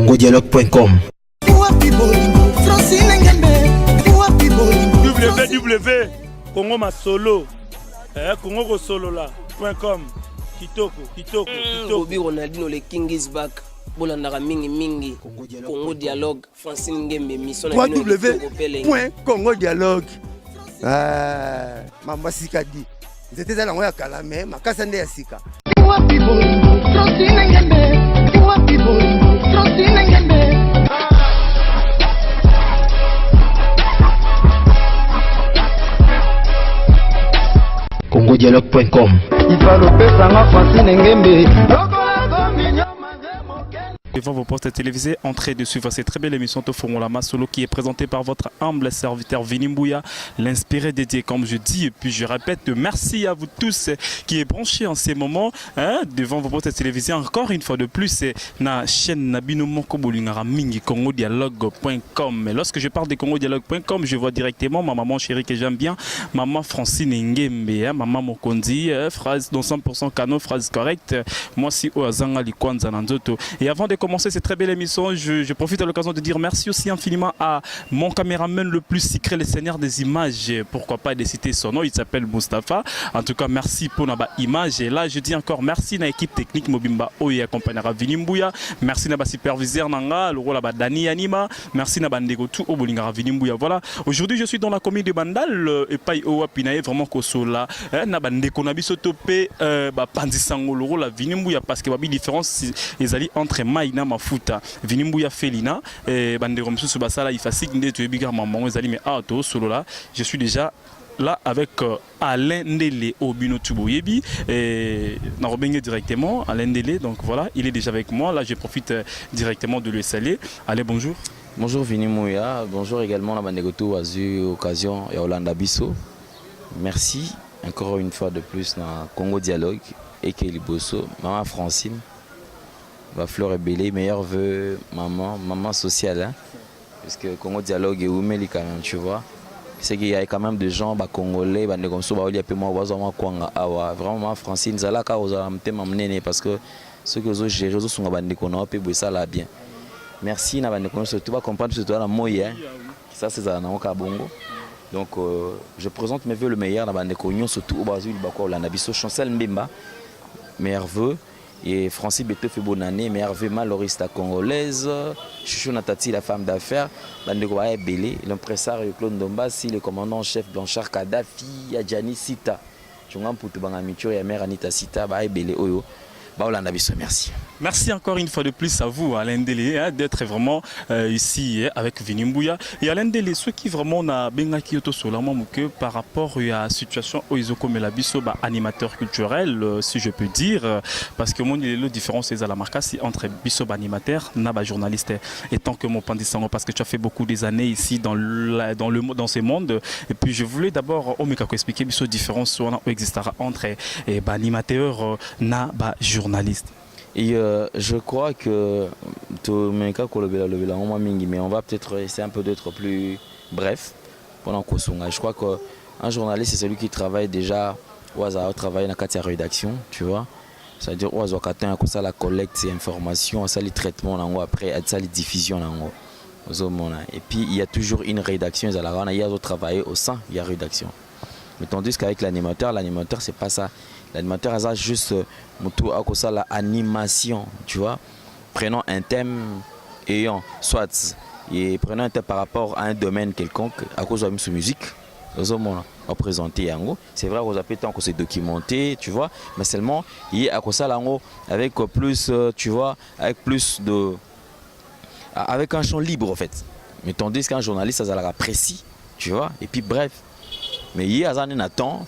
congodialogue.com. www.congomasolo congosolola.com. kitoko Bobby Ronaldinho le King is back. Bolandaka mingi Congo Dialogue Francine Ngembe mission www.congodialogue. Mama Sikadi c'était dans la kala mais makasa nde ya sika. congodialogue.com. Devant vos postes télévisés, entrez de suivre cette très belle émission Tofongo Solo qui est présentée par votre humble serviteur Vini Mbouya, l'inspiré dédié comme je dis et puis je répète merci à vous tous qui est branché en ces moments devant vos postes télévisés encore une fois de plus c'est na chaîne Nabino Moko Bolingara Mingi congodialogue.com. Lorsque je parle de congodialogue.com, je vois directement ma maman chérie que j'aime bien, maman Francine Ngembe, maman Mokondi, phrase dans 100% canon, phrase correcte. Moi si Oazanga Likwanza Nanzoto. Et avant de commencer cette très belle émission, je profite de l'occasion de dire merci aussi infiniment à mon caméraman le plus secret, le seigneur des images, pourquoi pas de citer son nom, il s'appelle Mustapha. En tout cas, merci pour notre image. Et là, je dis encore merci à l'équipe technique Mobimba Oye accompagnera Vini Mbouya. Merci à la superviseur Nanga, le rôle de Dani Anima. Merci à Bandego tout au Bolingara Vini Mbouya. Voilà, aujourd'hui je suis dans la commune de Bandal et pas Owa Pinae vraiment Kosola. Na Bandeko Nabiso Topé, Pandisango, le rôle de Vini Mbouya parce que la différence ils allaient entre Maïna Mafuta, Vini Mbouya Felina, et Bandeko Moussou Basala, il fascine de tuer Bigar Maman, ils allaient mais auto solo là. Je suis déjà là avec Alain Ndele au Bino Tuboyebi et Narobenge directement, Alain Ndele, donc voilà, il est déjà avec moi, là je profite directement de le saluer. Allez, bonjour. Bonjour Vini Mbouya, bonjour également la Bandegoto a eu occasion et Hollande Abisso. Merci encore une fois de plus dans Congo Dialogue et Kelly Bosso, maman Francine, ma Fleur et Bélé, meilleur vœu maman sociale, hein, parce que Congo Dialogue et Oumeli quand même, tu vois. C'est qu'il y a quand même des gens congolais, vraiment Francine, Zalaka aux amener parce que ceux qui ont géré sont ça là bien. Merci, tu vas comprendre que tu as la moyenne, ça c'est ça, Bongo. Donc je présente mes vœux le meilleur dans la Cognon, surtout au Brésil, la Nabiso Chancel Mbemba, meilleur vœu. Et Francis Beto fait bonne année, meilleur vœu maloriste congolaise, Chouchou Natati, la femme d'affaires, Bandeko Belé, l'impresario Claude Dombassi, le commandant-chef Blanchard Kadhafi, Adjani Sita, Chungam Poutou Bangamicho et mère Anita Sita, Belé Oyo. Merci. Merci encore une fois de plus à vous, Alain Ndele, d'être vraiment ici avec Vini Mbouya. Et Alain Ndele, ceux qui vraiment ont bien Kyoto solament que par rapport à la situation où ils ont comme la biso animateur culturel, si je peux dire, parce que moi, la différence est à la marque entre biso animateur et journaliste. Et tant que mon pandisango, parce que tu as fait beaucoup des années ici dans ces mondes. Et puis je voulais d'abord expliquer biso différence où existera entre animateur et journaliste. Et je crois que mais on va peut-être essayer un peu d'être plus bref pendant Kosunga. Je crois qu'un journaliste c'est celui qui travaille déjà au travail dans la rédaction, tu vois. C'est-à-dire au ça la collecte des informations, ça les traitements après ça les diffusions et puis il y a toujours une rédaction, il y a travailler au sein, il y a rédaction. Mais tandis qu'avec l'animateur c'est pas ça. L'animateur a juste l'animation, tu vois. Prenons un thème ayant soit prenons un thème par rapport à un domaine quelconque à cause de la musique. On présenter c'est vrai qu'on a tant qu'on s'est documenté, tu vois, mais seulement il y a avec plus, tu vois, avec plus de avec un champ libre en fait. Mais tandis qu'un journaliste ça a précis, tu vois, et puis bref. Mais il y a un temps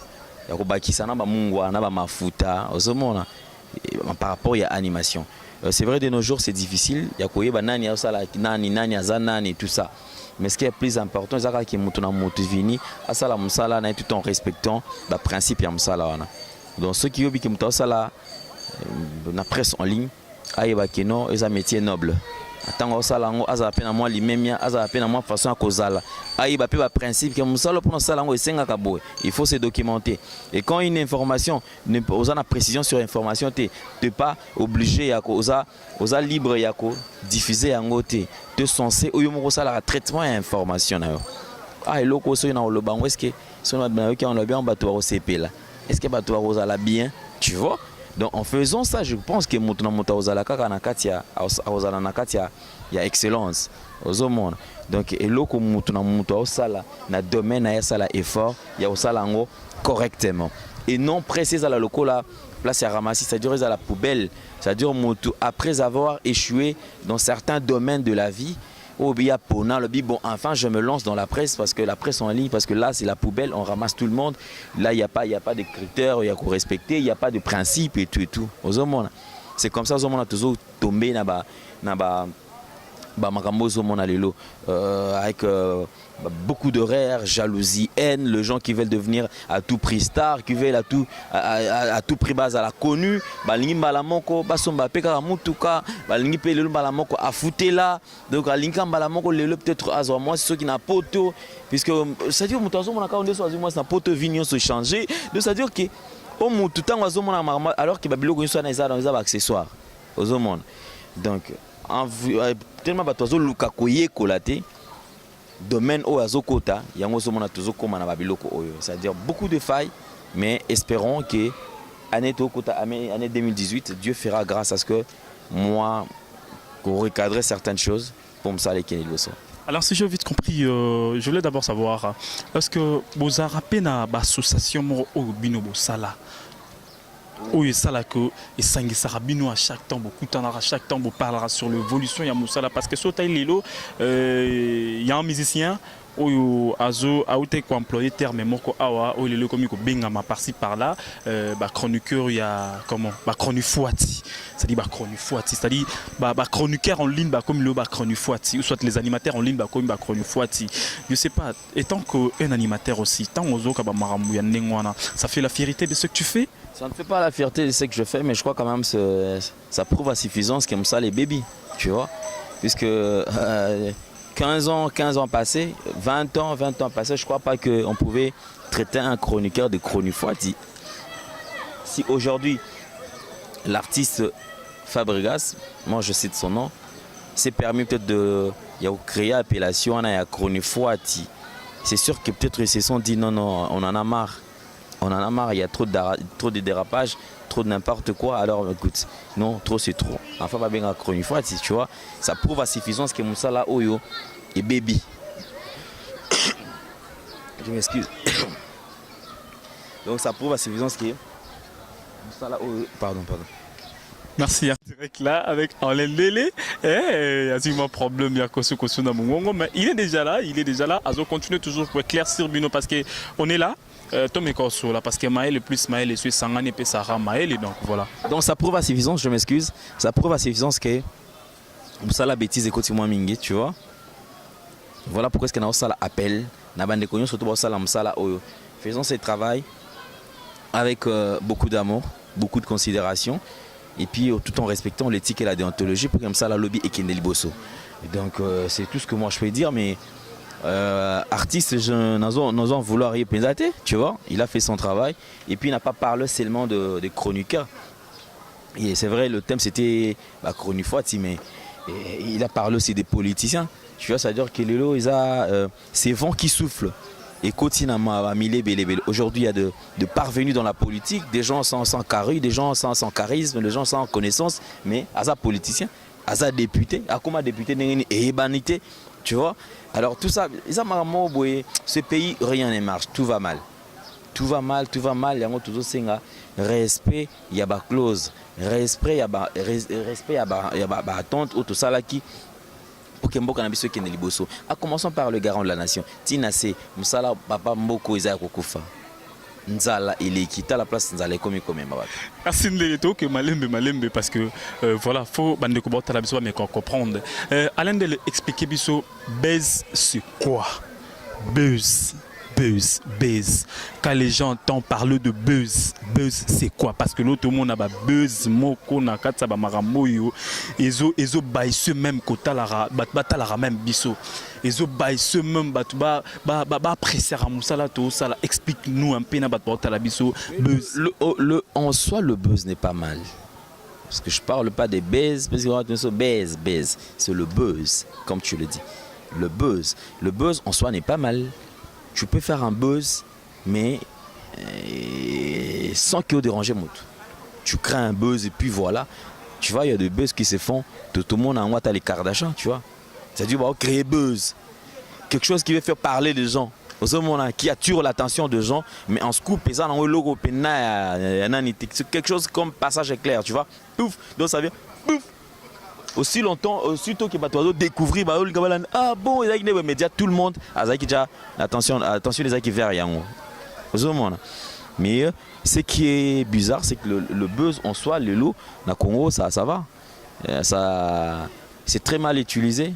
par rapport à l'animation. C'est vrai de nos jours c'est difficile, il y a tout ça. Mais ce qui est plus important, c'est que tout en respectant le principe de la donc ceux qui ont la presse en ligne, c'est un métier noble. tant osala yango azala pe na mwa limemia azala pe na mwa façon ya kozala ayiba pe ba principe ke mosala mpona osala yango esengaka boye il faut se documenter et quand une information oza na précision sur information te pas obligé ya ko oza libre ya ko diffuser yango te censé oyo moko osala traitement ya information na yo eloko soki na oloba yango est-ce que soki nayoki yango bien bato bakosepela est-ce que bato bakozala bien tu vois. Donc en faisant ça, je pense que moto na moto ozala kaka na kati ya ozala na kati ya excellence aux monde. Donc eloko moto na moto osala na domaine na sala effort ya osala ngo correctement et non pressé à la lokola place à ramasser, c'est-à-dire à la poubelle, c'est-à-dire moto après avoir échoué dans certains domaines de la vie. Oh bien Pona, le bon enfin je me lance dans la presse parce que la presse en ligne parce que là c'est la poubelle, on ramasse tout le monde. Là il y a pas de critères, il y a qu'on respecter, il y a pas de principe et tout. Aux hommes c'est comme ça aux hommes on a toujours tombé makambo aux hommes lelo avec beaucoup d'horaires, jalousie, haine, les gens qui veulent devenir à tout prix star, qui veulent à tout prix base à la connue, balingi balamoko basomba peka mutuka, balingi pe lelo balamoko afutela, donc alinka balamoko lelo peut-être azwa moi c'est ceux qui n'a poto puisque ça dit mutazo mon account so moi ça poto vignon se changer, donc ça veut dire que au mutu tango azo mon alors que babiloko so na za accessoires aux hommes. Donc tellement batozo luka koye kolate domaine au azokota yango somona tozo koma na babiloko oyo, c'est-à-dire beaucoup de failles mais espérons que année 2018 Dieu fera grâce à ce que moi pour recadrer certaines choses pour me saler Kenny Liboso. Alors si j'ai vite compris, je voulais d'abord savoir est-ce que vous avez rappelé na association au binobo sala oui, ça là que et sangi sarabino à chaque temps beaucoup à chaque temps vous parlera sur l'évolution ya musala parce que sota lelo il y a un musicien oyo azo aouté ko employer terme moko awa o lelo comme ko benga ma par-ci par-là ba chroniqueur ya comment ba chronifuati c'est-à-dire ba chronifuati c'est-à-dire ba chroniqueur en ligne ba comme le ba chronifuati ou soit les animateurs en ligne ba comme ba chronifuati je sais pas étant qu'un animateur aussi tant ozo ka ba marambu ya ndengwana ça fait la fierté de ce que tu fais. Ça ne fait pas la fierté de ce que je fais, mais je crois quand même que ça prouve à suffisance comme ça les bébés, tu vois. Puisque 15 ans passés, 20 ans passés, je ne crois pas qu'on pouvait traiter un chroniqueur de chronifuati. Si aujourd'hui, l'artiste Fabregas, moi je cite son nom, s'est permis peut-être de créer l'appellation à chronifuati, c'est sûr que peut-être ils se sont dit non, on en a marre. On en a marre, il y a trop de dérapages, trop de n'importe quoi. Alors écoute, non, trop c'est trop. Enfin, pas bien encore une fois, tu vois, ça prouve à suffisance que Moussa là, Oyo et baby. Je m'excuse. Donc ça prouve à suffisance que Moussa là, Oyo. Pardon. Merci, direct là avec Alain Lélé. Il y a un problème, il y a Kosu dans mon mais il est déjà là. Azo continue toujours pour éclaircir Bino parce qu'on est là. Tom Corso là parce que Maël est plus Maël et suis Sangane et Sarah Maël et donc voilà. Donc ça prouve à suffisance, je m'excuse. Ça prouve à suffisance que ça la bêtise et continue mingi, tu vois. Voilà pourquoi est-ce qu'on a ça l'appel. Na bande connu surtout ça la msala oyo. Faisons ce travail avec beaucoup d'amour, beaucoup de considération et puis tout en respectant l'éthique et la déontologie pour comme ça la lobby et Kenny Liboso. Donc c'est tout ce que moi je peux dire mais artiste, n'osons vouloir y présenter, tu vois, il a fait son travail et puis il n'a pas parlé seulement de chroniqueurs. Et c'est vrai, le thème c'était chronifuati, mais il a parlé aussi des politiciens. Tu vois, c'est-à-dire que Lelo, il a ces vents qui soufflent. Et continue à miller belé. Aujourd'hui, il y a de parvenus dans la politique, des gens sans charisme, des gens sans charisme, des gens sans connaissance, mais à ça politicien, à ça député, à comment député et ébanité. Tu vois, alors tout ça, ce pays, rien ne marche, tout va mal. Tout va mal, il y a toujours respect, il y a des clauses, respect, il y a attente, tout ça là qui, pour que Mboka Nabiso Kenny Liboso. Commençons par le garant de la nation. Tinase, Moussala, Papa Mboko, Isaac Kokufa. Nzala il est quitté la place Nzala comme Merci que malembe parce que voilà faut bande ko bota la biso mais comprendre Alain de expliquer biso buzz c'est quoi buzz buzz, buzz. Quand les gens entendent parler de buzz, buzz c'est quoi? Parce que l'autre monde a ba buzz, moko na katsa ba maramoyo, ezo baï ce même kota la même biso. Ezo baï ce même ba apprécier à musala to ça explique-nous un peu na ba la biso buzz. En soi le buzz n'est pas mal. Parce que je parle pas des buzz, parce que buzz, c'est le buzz, comme tu le dis. Le buzz en soi n'est pas mal. Tu peux faire un buzz, mais sans qu'il y ait déranger mon. Tu crées un buzz et puis voilà. Tu vois, il y a des buzz qui se font. Tout le monde a un les Kardashian, tu vois. C'est-à-dire, bah, créer buzz. Quelque chose qui veut faire parler des gens. Qui attire l'attention des gens, mais en scoop, ça dans le logo, c'est quelque chose comme passage éclair, tu vois. Pouf, donc ça vient, pouf. Aussi longtemps, aussitôt que tu découvrir, ah bon, il y a des médias, tout le monde a déjà attention les gens qui verront. Mais ce qui est bizarre, c'est que le buzz en soi, le lot, dans le Congo, ça va. C'est très mal utilisé,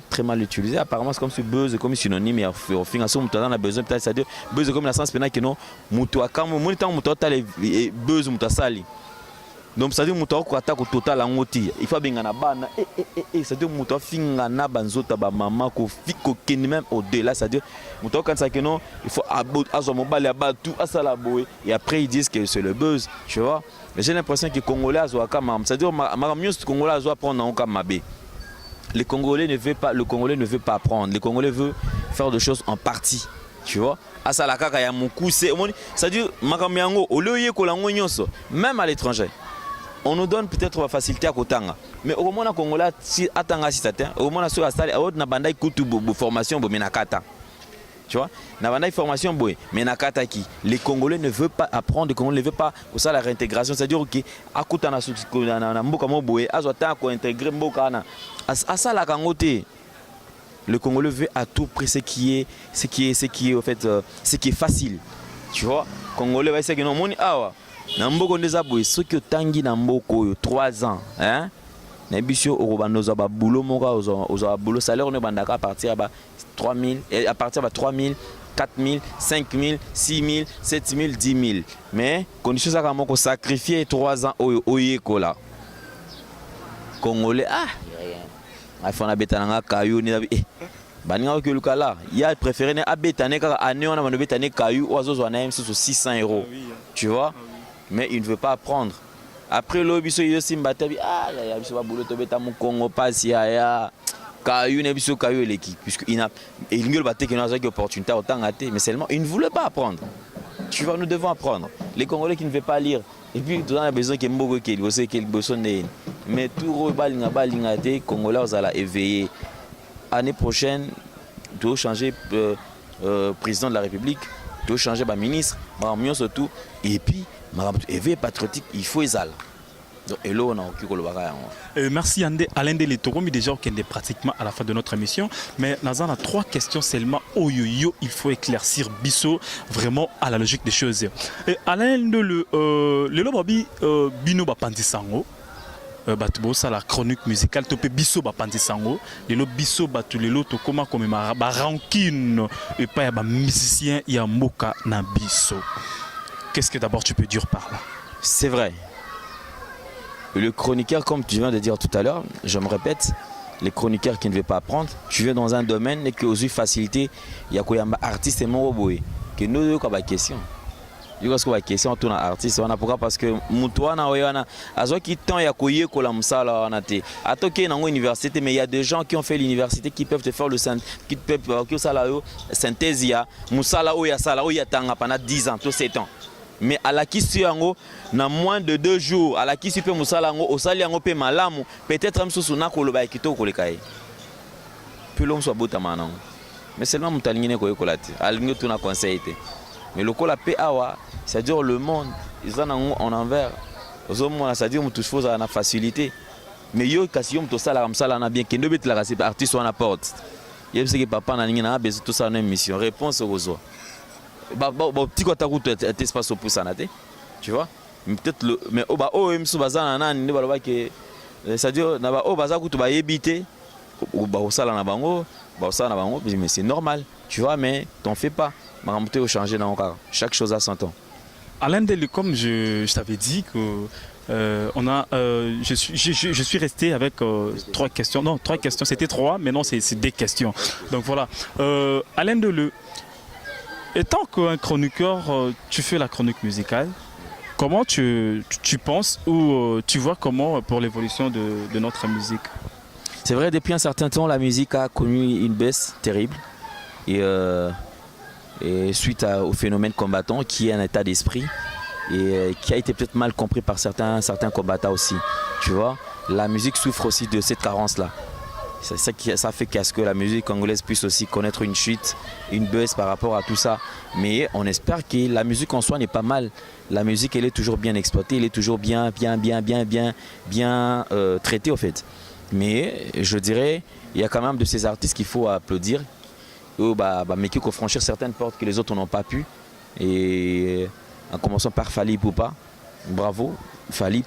Apparemment, c'est comme si buzz est comme synonyme. Et au final, on a besoin peut-être, c'est-à-dire buzz est comme la sens pénal que non, mutua quand mon temps mutua tali buzz mutua sali. Donc c'est-à-dire mutua ko attaque au total en oti. Il faut bien en abana. C'est-à-dire mutua finga na banzota ba maman ko fiko keni même au-delà, c'est-à-dire mutua quand ça que non, il faut azo mobile abatu asala boy et après ils disent que c'est le buzz, tu vois. Mais j'ai l'impression que les Congolais azo kama, c'est-à-dire ma mieux les Congolais azo prendre en kamabe. Le Congolais ne veut pas apprendre. Le Congolais veut faire des choses en partie. Tu vois? C'est-à-dire, même à l'étranger, on nous donne peut-être la facilité à Kotanga. Mais au moment où Congolais, si Atanga si certains, au moment où on a formation, tu vois, na formation boy, mais nakata qui les Congolais ne veulent pas apprendre, les Congolais ne veulent pas ça la réintégration, c'est-à-dire que akuta na mboka mo boy, azota ko intégrer mboka na asa la kangote. Le Congolais veut à tout prix ce qui est en fait ce qui est facile. Tu vois, Congolais va essayer que non moni awa. Na mboko ndeza boy, ce que tangi na mboko 3 ans, hein? Na biso okobandoza ba boulot moka oza boulot salaire on bandaka à partir à 3 000, et à partir de 3 000, 4 000, 5 000, 6 000, 7 000, 10 000. Mais, condition ça comme on sacrifier 3 ans au Yekola. Congolais, il faut un bétananga caillou ni baninga que le là, il a préféré ne bétaner car année on a un bétaner caillou oiseaux on a même sur 600 €. Tu vois? Mais il ne veut pas apprendre. Après l'obiso il se mbatta il y a biso ba boulot to beta mon Congo passe ya Caillou n'est pas Caillou l'équipe puisqu'il n'a il ne veut pas qu'il n'a opportunité autant raté mais seulement il ne voulait pas apprendre. Tu vois, nous devons apprendre. Les Congolais qui ne veulent pas lire et puis tout a besoin qu'il mbogo qu'il bosse qu'il bosse mais tout balinga te Congolais vous allez éveiller. Année prochaine tu dois changer président de la République, tu dois changer ministre, mieux surtout et puis éveil patriotique il faut ezala. Donc, merci Alain de Letoro, mais déjà on est pratiquement à la fin de notre émission. Mais nous avons 3 questions seulement. Oh yo, il faut éclaircir Bisso vraiment à la logique des choses. Et Alain de le lobabi bino bapandisango. Ça la chronique musicale topé Bisso bapandisango. Le lo Bisso batu le lo to comment comme ma rancune et pas ya musicien ya moka na Bisso. Qu'est-ce que d'abord tu peux dire par là? C'est vrai. Le chroniqueur, comme tu viens de dire tout à l'heure, je me répète, les chroniqueurs qui ne veulent pas apprendre, tu viens dans un domaine et que aux facilité, il y a quoi artiste et mon robot que nous avons pas question. Il y a question on tourne artiste on a pourquoi parce que mutuana oyana azo qui temps ya koye ko la musala on a té atoké dans université mais il y a des gens qui ont fait l'université qui peuvent te faire le qui peuvent que ça la synthèse ya musala oya sala oya tanga pendant 10 ans, tout 7 ans. Mais à la kisi yango na moins de 2 jours à la kisi pe musala yango osali yango pe malamu peut-être même sous na ko loba kitoko ko lekaye puis l'homme soit botama non mais seulement mutalingine ko yekolati alingo tuna conseil té mais le ko la pe awa c'est-à-dire le monde ils en ont en envers aux hommes c'est-à-dire on touche chose à la facilité mais yo kasi yo mto sala msala na bien kendo bet la kasi artiste on apporte yeb ce que papa na ngina besoin tout ça une mission réponse aux oies petit quoi ta route espace pour ça na té tu vois peut-être le mais oh bah oh mso bazana nani ne baloba que c'est-à-dire na ba oh baza kutu ba yebité ba osala na bango ba osala na bango mais c'est normal tu vois mais t'en fais pas makambo au changer dans kaka. Chaque chose a son temps. Alain Deleu, comme je t'avais dit que je suis resté avec 3 questions. Non, 3 questions, c'était 3, mais non, c'est des questions. Donc voilà. Alain Deleu, étant qu'un chroniqueur, tu fais la chronique musicale, comment tu penses ou tu vois comment pour l'évolution de notre musique? C'est vrai, depuis un certain temps, la musique a connu une baisse terrible. Et suite au phénomène combattant qui est un état d'esprit et qui a été peut-être mal compris par certains combattants aussi. Tu vois, la musique souffre aussi de cette carence-là. Ça fait qu'à ce que la musique congolaise puisse aussi connaître une chute, une baisse par rapport à tout ça. Mais on espère que la musique en soi n'est pas mal. La musique, elle est toujours bien exploitée, elle est toujours bien traitée au fait. Mais je dirais, il y a quand même de ces artistes qu'il faut applaudir. Mais qui faut franchir certaines portes que les autres n'ont pas pu. Et en commençant par Fally Ipupa, bravo Fally.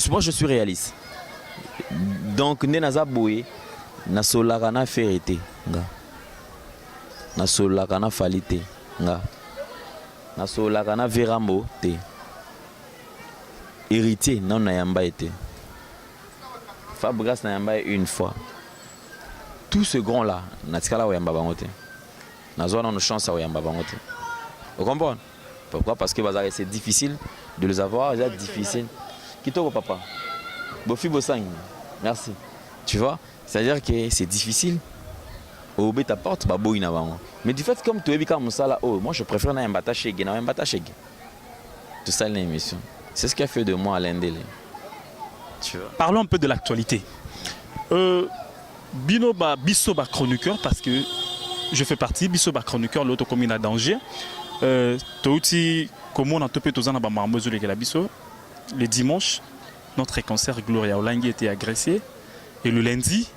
Moi je suis réaliste. Donc Nenaza Boé, Nasolakana Ferrete, Nasolakana Falite, Nasolakana Verambo, héritier, non Nayamba été. Fabregas Nayamba une fois. Tout ce grand-là, Natskala Oyamba Bangote. Nazwa nos chances à Oyamba Bangote. Vous comprenez? Pourquoi? Parce que c'est difficile de les avoir, c'est difficile. Kitoko papa. Bofi Bosang. Merci. Tu vois? C'est-à-dire que c'est difficile. Obé ta porte, babo inabango. Mais du fait comme tu es comme ça là, moi je préfère na mbata shege, na mbata shege. Tout ça l'émission. C'est ce qui a fait de moi Alain Deleu. Tu vois? Parlons un peu de l'actualité. Bino biso ba chroniqueur parce que je fais partie biso ba chroniqueur l'autre commune à danger. Touti comment on a topé tous en ba marmozo la biso. Le dimanche, notre concert Gloria Olangi était agressé et le lundi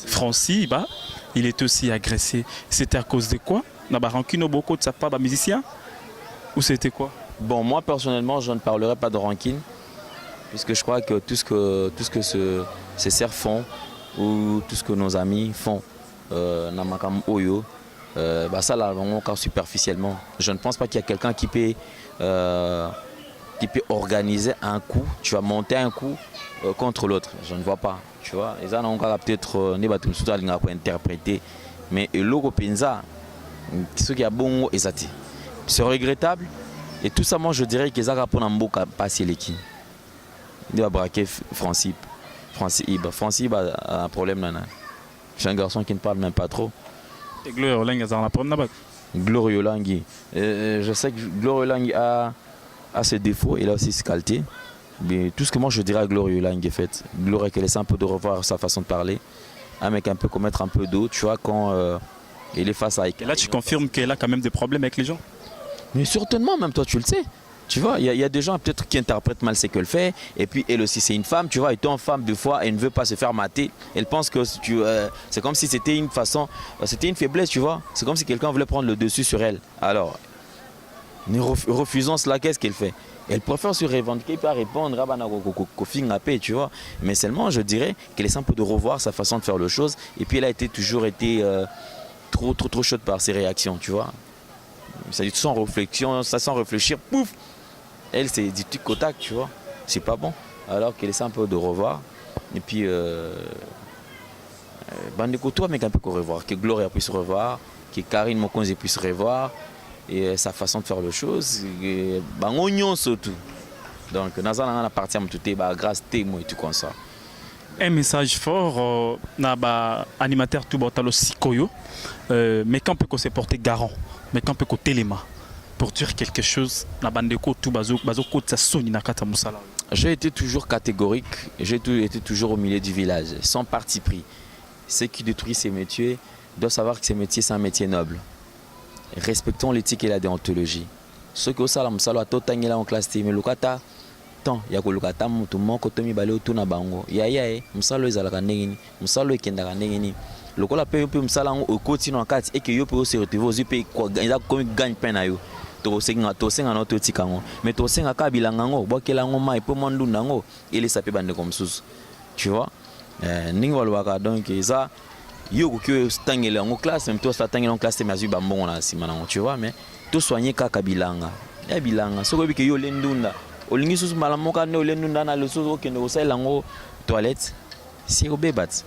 Francis il était aussi agressé. C'était à cause de quoi? Na ba rancune beaucoup de sa part ba musicien ou c'était quoi? Bon, moi personnellement, je ne parlerai pas de rancune. Puisque je crois que tout ce que ces serfs font ou tout ce que nos amis font Namakam Oyo, ça là encore superficiellement. Je ne pense pas qu'il y a quelqu'un qui peut organiser un coup, tu vas monter un coup contre l'autre. Je ne vois pas, tu vois. Et ça on va peut-être interpréter, mais le penza, ce qui a bon et c'est regrettable. Et tout ça, moi je dirais que ça va pour Namboka passer l'équipe. Il va braquer Francis Iba. Francis Iba a un problème là. C'est un garçon qui ne parle même pas trop. Et Gloria Olangi a un problème là-bas. Gloria Olangi. Je sais que Gloria Olangi a ses défauts, il a aussi ses qualités. Mais tout ce que moi je dirais à Gloria Olangi est fait. Gloria qu'elle essaie un peu de revoir sa façon de parler. Un mec un peu commettre un peu d'eau, tu vois, quand il est face à... Et là tu confirmes qu'elle a quand même des problèmes avec les gens? Mais certainement, même toi tu le sais. Tu vois, il y a des gens peut-être qui interprètent mal ce qu'elle fait. Et puis elle aussi, c'est une femme, tu vois, étant femme, des fois, elle ne veut pas se faire mater. Elle pense que c'est comme si c'était une façon, c'était une faiblesse, tu vois. C'est comme si quelqu'un voulait prendre le dessus sur elle. Alors, refusant cela, qu'est-ce qu'elle fait? Elle préfère se revendiquer, pas répondre, tu vois. Mais seulement, je dirais qu'elle essaie un peu de revoir sa façon de faire les choses. Et puis elle a toujours été trop chaude par ses réactions, tu vois. Ça dit sans réflexion, ça sans réfléchir, pouf! Elle, c'est du tic au tac, tu vois. C'est pas bon. Alors qu'elle essaie un peu de revoir. Et puis, Bandeko, toi, mec, un peu qu'on revoir. Que Gloria puisse revoir. Que Karine Mokonze puisse revoir. Et sa façon de faire les choses. Bangonyon surtout. Donc, Nazan appartient à tout grâce témoin et tout comme ça. Un message fort, animateur tout botalo sikoyo, mais quand peut se porter garant, mais quand peut téléma pour dire quelque chose, na bandeko tout bazo kota soni na kata musala. J'ai été toujours catégorique, j'ai été toujours au milieu du village, sans parti pris. Ceux qui détruisent ces métiers doivent savoir que ces métiers c'est un métier noble. Respectons l'éthique et la déontologie. Ceux qui ont ça la musala totangela en classe mais lokata ya kolukata mutu moko to mibale otuna bango ya musalo ezalaka ndenge musalo ekendaka ndenge nini lokola pe musala ngo okoti na kati eke yo pe se retrouver ozi pe eza komi gagne pain na yo to senga no to tikango mais to senga ka bilanga ngo bokela ngo mai pe mondunda ngo ele sape bande comme sous tu vois ningi walwaka donc eza yo ko stangela en classe même toi ça tangela en classe mais ba bon là si maintenant tu vois mais tout soigner kaka bilanga ya bilanga soko bike yo lendunda olingi susu malamoka ne olendunda na le susu okende ko sala ngo toilette si ko bebat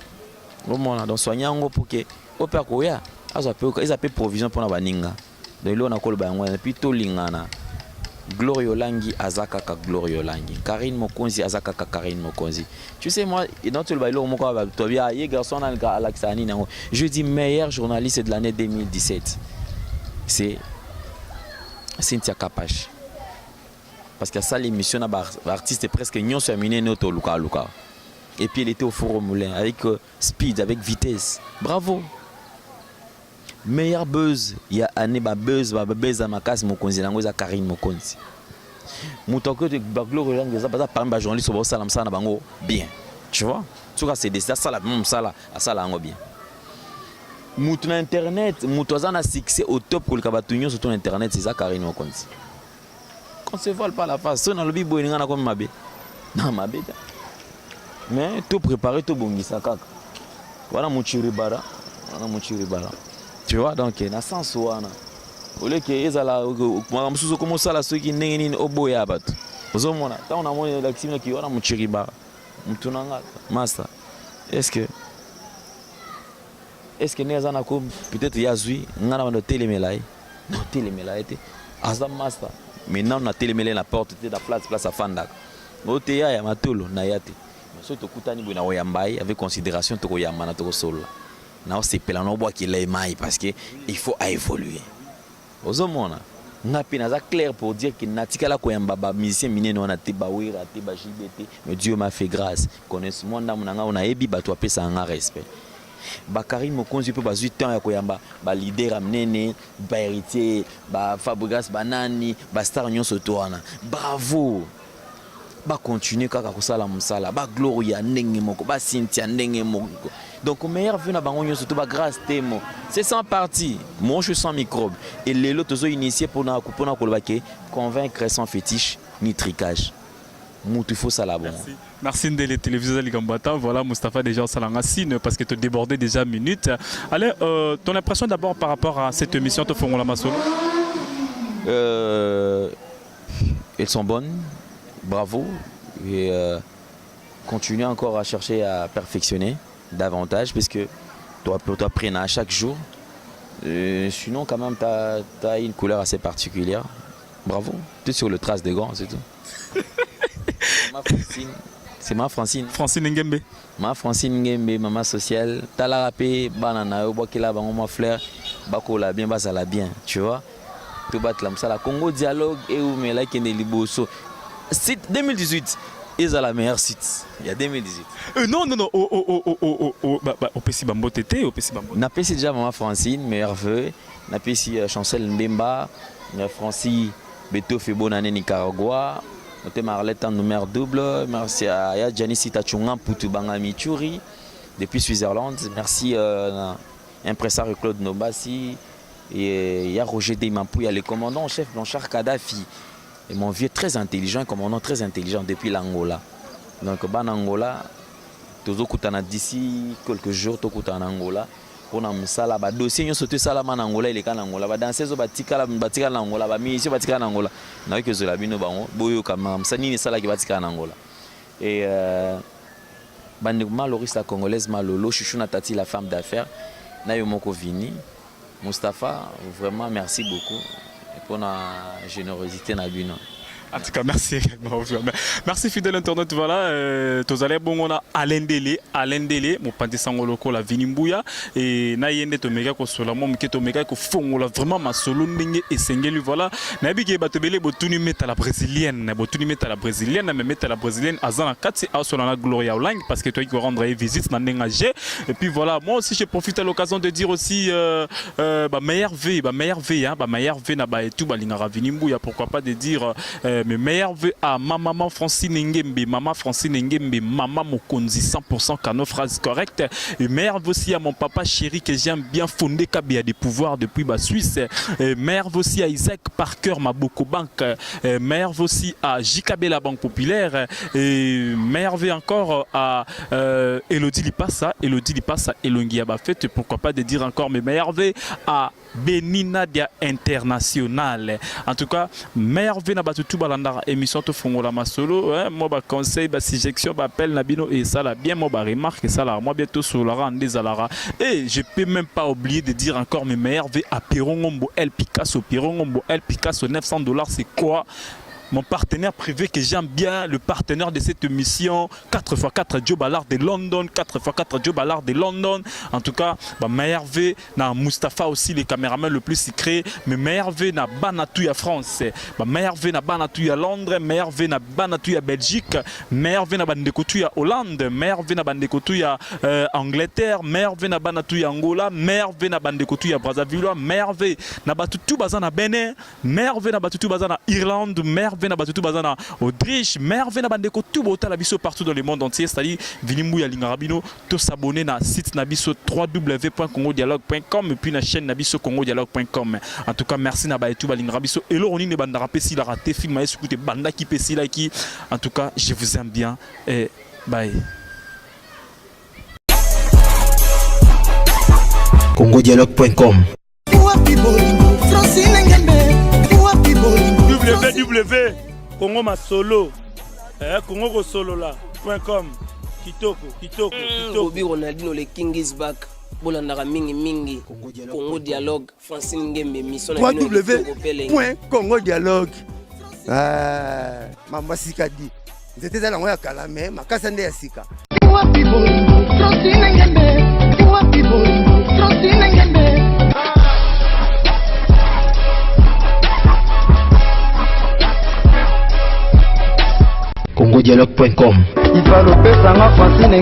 au moins donc soigner ngo pour que au père ko ya azo pe ils appellent provision pour na baninga donc là on a kolba ngo et puis to lingana Glorio Langi Azaka ka Glorio Langi Karine Mokonzi Azaka ka Karine Mokonzi. Tu sais moi dans tout le bailo mon quoi toi bien hier garçon à l'Axani je dis meilleur journaliste de l'année 2017 c'est Cynthia Kapache parce que ça l'émission na artiste presque nyon sur miné noto Luka et puis elle était au Forum Moulin avec speed avec vitesse bravo. Meilleur buzz, il y a année buzz à ma casse Mokonzi nango za Karine Mokonzi. Mutoko de Baglo Roland ça pas parmi journaliste au salam ça na bango bien. Tu vois? Tu vois c'est ça la même ça là, ça là bien. Mutu na internet, mutu na succès au top ko le kabatunyo sur ton internet c'est ça Karine Mokonzi. Qu'on se vole pas la face, on a le bibo ngana comme mabe. Na mabe. Mais tout préparé tout bongisa kaka. Voilà Muchiribara, voilà Muchiribara. Tu vois donc na sens wana ole ke ezala mwa msusu komo sala soki ndenge nini oboya bato ozomona ta on a mona l'action ki wana muchiriba mtunanga master est-ce que neza na ko peut-être yazui ngana bando telemelai non telemelai te aza master maintenant na telemele na porte te da place à fanda ote ya matolo na yate so to kutani buna oyambai avec considération to koyamba na to solo. Non, c'est pas non bois qui l'aimaille parce que il faut évoluer. Aux hommes, on a pina clair pour dire que natikala koyamba ba musicien miné no na te bawira te ba JBT mais Dieu m'a fait grâce. Connaisse moi ndamuna on a ebi ba to apesa un respect. Bakari Mokonzi peut ba 8 ans ya koyamba ba leader amnene ba héritier ba Fabregas banani ba star nyon sotoana. Bravo. Ba continuer kaka kosala musala ba Gloria ndenge moko ba Cynthia ndenge moko. Donc, au meilleur vu na bango surtout ba grâce témo. C'est sans parti. Moi je suis sans microbe et les autres ont initié pour na convaincre sans fétiche ni tricage. Moutou faut ça là bon. Merci de les téléviseurs les combattants. Voilà Moustapha déjà Salangacine parce que tu débordais déjà minutes. Allez, ton impression d'abord par rapport à cette émission de Fongola Masolo. Elles sont bonnes. Bravo et continuez encore à chercher à perfectionner davantage parce que tu apprends à chaque jour. Sinon quand même tu as une couleur assez particulière. Bravo. Tu es sur le trace des gants, c'est tout. C'est ma Francine. Francine Ngembe. Ma Francine Ngembe, maman sociale. Tu as la rapé, banana, bokila, bango fleur, bakola bien, basala bien, tu vois. Tu vas te la Congo dialogue et où mais là qui est liboso. C'est 2018. Ils ont la meilleure site. Il y a 2018. Non. Au PC Bambo Tété, au PC Bambo. Na PC déjà maman Francine, meilleur vœu. Na PC Chancel Mbemba, Francis Beto fait bonne année Nicaragua. Noté Marlette en numéro double. Merci à Janice Tachunga Poutubanga Michuri depuis Switzerland. Merci impresario Claude Nobassi. Et il y a Roger Deymapou, il y a le commandant en chef Blanchard Kadhafi. Et mon vieux très intelligent, commandant très intelligent depuis l'Angola. Donc, Angola, d'ici quelques jours, en Angola. Pour nous, dossier, nous sommes tous en Angola, il est en Angola. Dans ces eaux, batika en Angola, mission batika en Angola. Nous avons que cela, nous avons boyo comme ça, ni ça qui batika en Angola. Et Loris la congolaise Malolo, Chouchouna Tati la femme d'affaires, Nayomoko Vini, Moustapha, vraiment merci beaucoup. Pour la générosité Nabino. En tout cas, merci également. Merci fidèle internaute. Voilà, tous allez bon on a Alain Délé, mon pandi sangoloko la Vinimbuya et naïende to mega ko sola mom ke to mega ko fongola vraiment ma solo ndenge et sengeli voilà. Nabi ke batobele botuni meta la brésilienne, mais meta la brésilienne azana 4 a sola la Gloria Lang parce que toi qui rendre visite na ndenga G et puis voilà, moi aussi j'ai profité à l'occasion de dire aussi meilleur V, meilleur V na ba et tout ba lingara Vinimbuya, pourquoi pas de dire mes meilleurs vœux à ma maman Francine Ngembe, maman Francine Ngembe, maman Mokonzi, 100% cano, phrase correcte. Et meilleurs vœux aussi à mon papa chéri que j'aime bien fondé, qui a des pouvoirs depuis la Suisse. Meilleurs vœux aussi à Isaac Parker, Maboko Bank. Meilleurs vœux aussi à JKB, la Banque Populaire. Et meilleurs vœux encore à Elodie Lipassa, Elongi Abafet. Pourquoi pas de dire encore mes meilleurs vœux à Benina Dia International. En tout cas, meilleurs vœux na batutu balanda émission to fongola masolo. Moi ba conseil, ba suggestion, ba appel nabino et ça là bien moi ba remarque ça là. Moi bientôt sur la rande des alara. Et je peux même pas oublier de dire encore mes meilleurs vœux à Pirongombo El Picasso. Pirongombo El Picasso, $900 c'est quoi? Mon partenaire privé que j'aime bien, le partenaire de cette émission, 4x4 Joe Ballard de London, 4x4 Joe Ballard de London. En tout cas, meilleur V, na Mustapha aussi, les caméramans le plus secret. Mais meilleur V, na Banatouya France. Meilleur V, na Banatouya Londres. Meilleur V, na Banatouya Belgique. Meilleur V, na Bandekotouya Hollande. Meilleur V, na Bandekotouya Angleterre. Meilleur V, na Banatouya Angola. Meilleur V, na Bandekotouya Brazzaville. Meilleur V, na Batutu Bazana Bénin. Meilleur V, na Batutu Bazana Irlande. Meilleur na batutu bazana Autriche, merveille na bandeko tout bota la biso partout dans le monde entier, c'est-à-dire Vinimbuya Lingarabino, to s'abonner na site na biso www.congodialogue.com et puis na chaîne na biso congodialogue.com. En tout cas, merci na ba tout ba Lingarabiso et loroni ne banda rapesi la raté film ma écouter banda qui pesi la qui. En tout cas, je vous aime bien et bye. congodialogue.com www Congo Masolo Congo Kosolo là.com kitoko Bobby Ronaldinho le King is back. Bolandaka mingi Congo Dialogue Francine Ngembe mission na www.congodialogue. Mama Sikadi nzete za lango ya kala me makasa nde ya sika. Francine Ngembe congodialogue.com. Il va le faire, ça m'a fasciné.